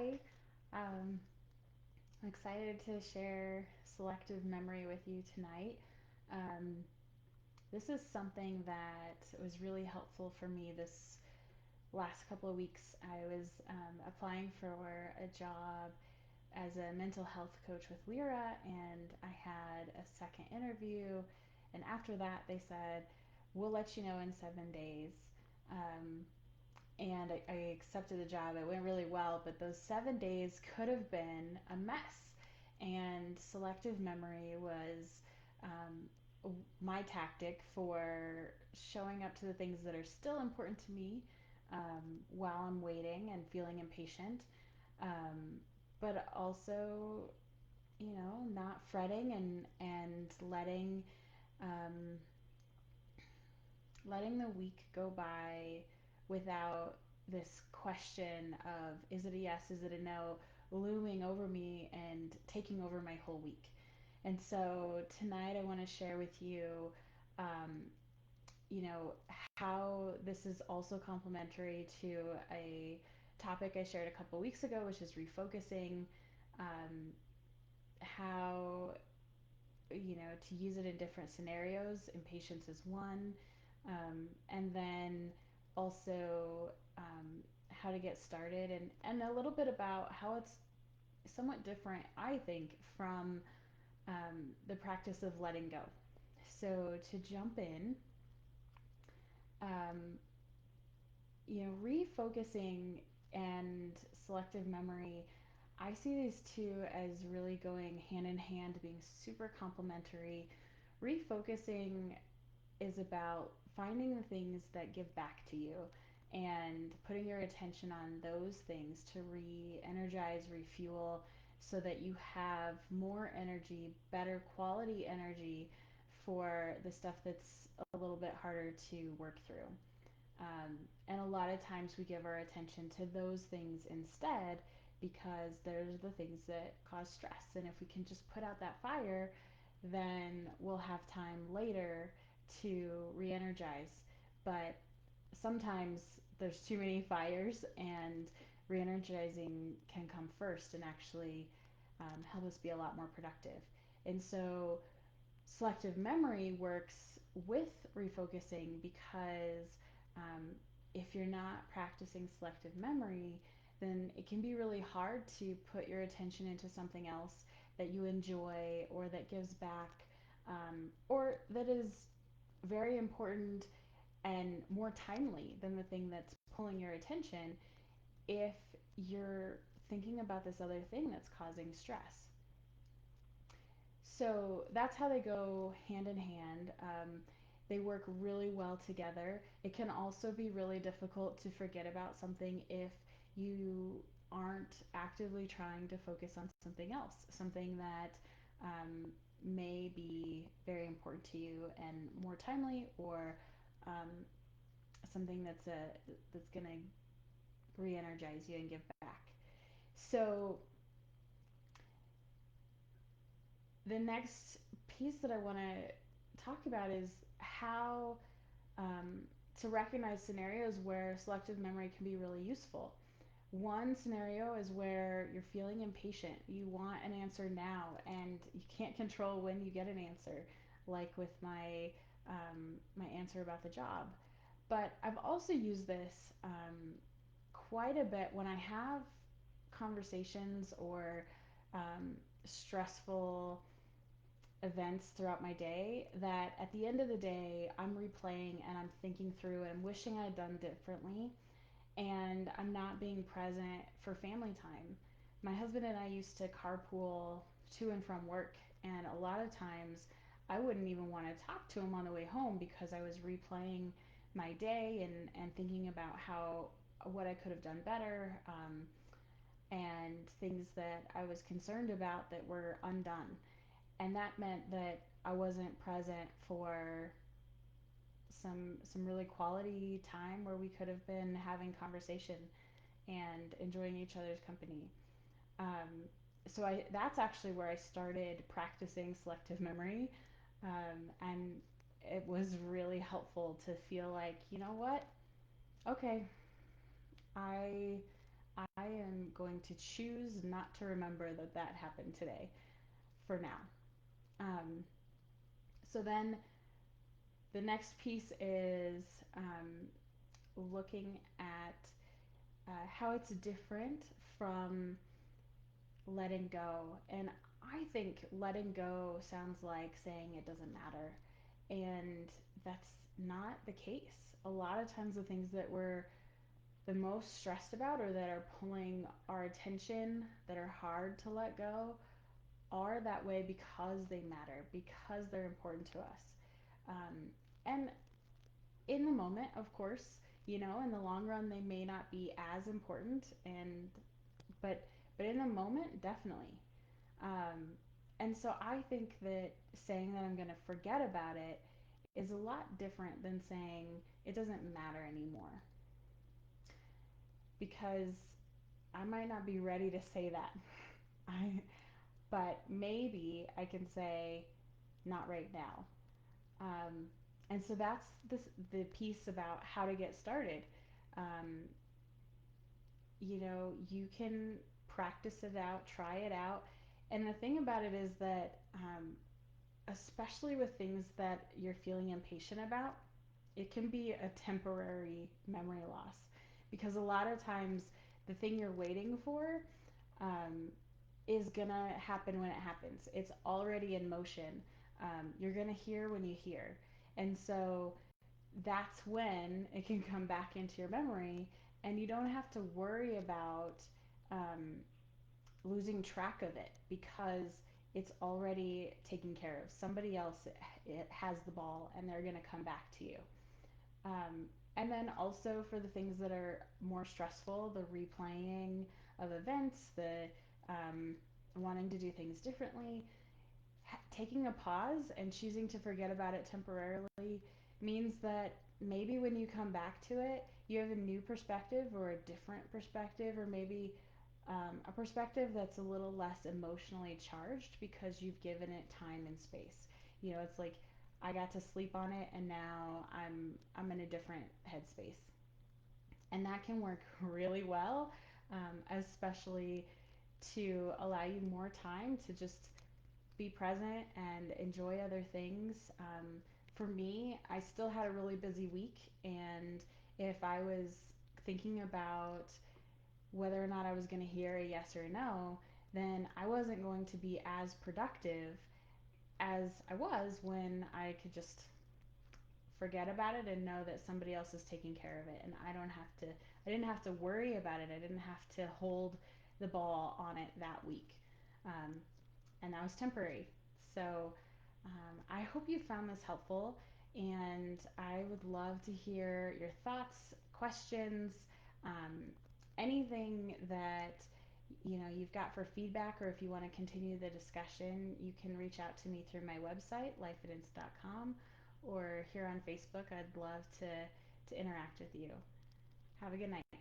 Hi. Um, I'm excited to share selective memory with you tonight. Um, this is something that was really helpful for me this last couple of weeks. I was applying for a job as a mental health coach with Lyra, and I had a second interview. And after that, they said, "We'll let you know in 7 days." Um, and I accepted the job. It went really well, but those 7 days could have been a mess. And selective memory was um, my tactic for showing up to the things that are still important to me while I'm waiting and feeling impatient, um, but also, not fretting and um, letting the week go by without this question of is it a yes, is it a no, looming over me and taking over my whole week. And so tonight I want to share with you, um, you know, how this is also complementary to a topic I shared a couple weeks ago, which is refocusing, um, how to use it in different scenarios. Impatience is one, and then also how to get started, and a little bit about how it's somewhat different, I think, from the practice of letting go. So to jump in, um, refocusing and selective memory, I see these two as really going hand in hand, being super complementary. Refocusing is about finding the things that give back to you and putting your attention on those things to re energize, refuel, so that you have more energy, better quality energy for the stuff that's a little bit harder to work through. And a lot of times we give our attention to those things instead because they're the things that cause stress. And if we can just put out that fire, then we'll have time later to re energize. But sometimes there's too many fires, and re energizing can come first and actually help us be a lot more productive. And so selective memory works with refocusing because um, if you're not practicing selective memory, then it can be really hard to put your attention into something else that you enjoy or that gives back, or that is very important and more timely than the thing that's pulling your attention if you're thinking about this other thing that's causing stress. So that's how they go hand in hand. They work really well together. It can also be really difficult to forget about something if you aren't actively trying to focus on something else, something that may be very important to you and more timely, or um, something that's gonna re-energize you and give back. So the next piece that I want to talk about is how um, to recognize scenarios where selective memory can be really useful. One scenario is where you're feeling impatient. You want an answer now, and you can't control when you get an answer, like with my answer about the job. But I've also used this quite a bit when I have conversations or stressful events throughout my day that at the end of the day I'm replaying and I'm thinking through and I'm wishing I had done differently, and I'm not being present for family time. My husband and I used to carpool to and from work, and a lot of times I wouldn't even want to talk to him on the way home because I was replaying my day and thinking about how what I could have done better, and things that I was concerned about that were undone. And that meant that I wasn't present for some really quality time where we could have been having conversation and enjoying each other's company. Um, so that's actually where I started practicing selective memory, and it was really helpful to feel like, you know what? Okay, I I am going going to choose not to remember that that happened today for now. Um, so then the next piece is looking at how it's different from letting go. And I think letting go sounds like saying it doesn't matter. And that's not the case. A lot of times, the things that we're the most stressed about or that are pulling our attention, that are hard to let go, are that way because they matter, because they're important to us. And in the moment, of course, in the long run, they may not be as important, but but in the moment, definitely. Um, and so I think that saying that I'm going to forget about it is a lot different than saying it doesn't matter anymore, because I might not be ready to say that. I, but maybe I can say not right now. Um, and so that's the piece about how to get started. Um, you can practice it out, try it out. And the thing about it is that, especially with things that you're feeling impatient about, it can be a temporary memory loss, because a lot of times the thing you're waiting for um, is gonna happen when it happens. It's already in motion. You're gonna hear when you hear. And so that's when it can come back into your memory, and you don't have to worry about um, losing track of it, because it's already taken care of. Somebody else it has the ball, and they're going to come back to you. Um, and then also for the things that are more stressful, the replaying of events, the um, wanting to do things differently, taking a pause and choosing to forget about it temporarily means that maybe when you come back to it, you have a new perspective or a different perspective, or maybe a perspective that's a little less emotionally charged because you've given it time and space. It's like I got to sleep on it, and now I'm in a different headspace, and that can work really well, especially to allow you more time to just be present and enjoy other things. For me, I still had a really busy week, and if I was thinking about whether or not I was going to hear a yes or a no, then I wasn't going to be as productive as I was when I could just forget about it and know that somebody else is taking care of it, and I didn't have to worry about it. I didn't have to hold the ball on it that week. Um, and that was temporary. So I hope you found this helpful, and I would love to hear your thoughts, questions, um, anything that you've got for feedback, or if you want to continue the discussion, you can reach out to me through my website, lifeitance.com, or here on Facebook. I'd love to interact with you. Have a good night.